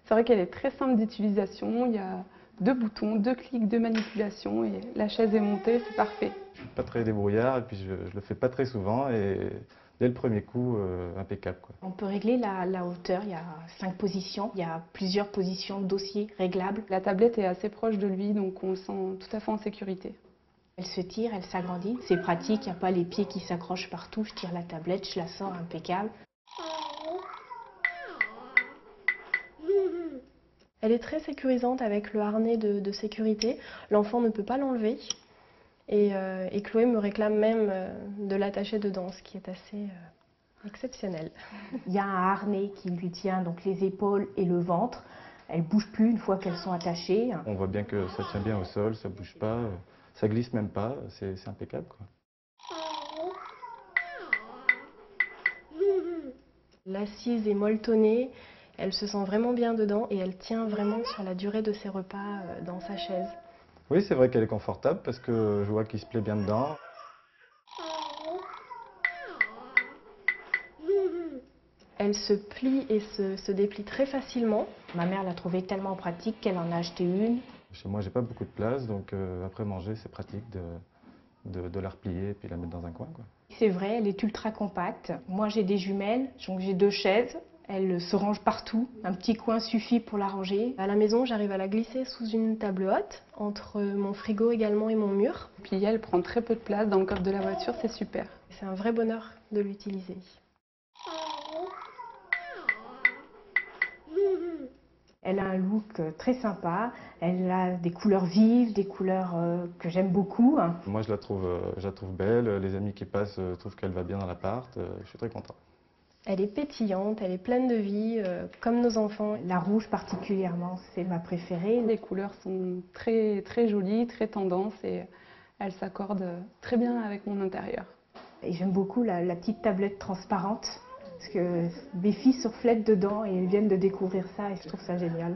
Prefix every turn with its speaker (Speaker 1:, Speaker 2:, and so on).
Speaker 1: C'est vrai qu'elle est très simple d'utilisation, il y a 2 boutons, 2 clics de manipulation et la chaise est montée, c'est parfait.
Speaker 2: Je suis pas très débrouillard et puis je le fais pas très souvent et dès le premier coup, impeccable, quoi.
Speaker 3: On peut régler la hauteur, il y a 5 positions, il y a plusieurs positions de dossier réglables.
Speaker 1: La tablette est assez proche de lui, donc on le sent tout à fait en sécurité.
Speaker 3: Elle se tire, elle s'agrandit, c'est pratique, il n'y a pas les pieds qui s'accrochent partout, je tire la tablette, je la sors impeccable. Elle est très sécurisante avec le harnais de sécurité, l'enfant ne peut pas l'enlever. Et Chloé me réclame même de l'attacher dedans, ce qui est assez exceptionnel. Il y a un harnais qui lui tient donc les épaules et le ventre. Elles ne bougent plus une fois qu'elles sont attachées.
Speaker 2: On voit bien que ça tient bien au sol, ça bouge pas, ça glisse même pas, c'est impeccable, quoi.
Speaker 3: L'assise est molletonnée, elle se sent vraiment bien dedans et elle tient vraiment sur la durée de ses repas dans sa chaise.
Speaker 2: Oui, c'est vrai qu'elle est confortable parce que je vois qu'il se plaît bien dedans.
Speaker 3: Elle se plie et se déplie très facilement. Ma mère l'a trouvée tellement pratique qu'elle en a acheté une.
Speaker 2: Chez moi, j'ai pas beaucoup de place, donc après manger, c'est pratique de la replier et puis la mettre dans un coin, quoi.
Speaker 3: C'est vrai, elle est ultra compacte. Moi, j'ai des jumelles, donc j'ai 2 chaises. Elle se range partout. Un petit coin suffit pour la ranger. À la maison, j'arrive à la glisser sous une table haute, entre mon frigo également et mon mur.
Speaker 1: Puis elle prend très peu de place dans le coffre de la voiture, c'est super.
Speaker 3: C'est un vrai bonheur de l'utiliser. Elle a un look très sympa, elle a des couleurs vives, des couleurs que j'aime beaucoup.
Speaker 2: Moi, je la trouve belle, les amis qui passent trouvent qu'elle va bien dans l'appart, je suis très content.
Speaker 3: Elle est pétillante, elle est pleine de vie, comme nos enfants. La rouge particulièrement, c'est ma préférée.
Speaker 1: Les couleurs sont très, très jolies, très tendance et elles s'accordent très bien avec mon intérieur.
Speaker 3: Et j'aime beaucoup la petite tablette transparente, parce que mes filles se reflètent dedans et elles viennent de découvrir ça et je trouve ça génial.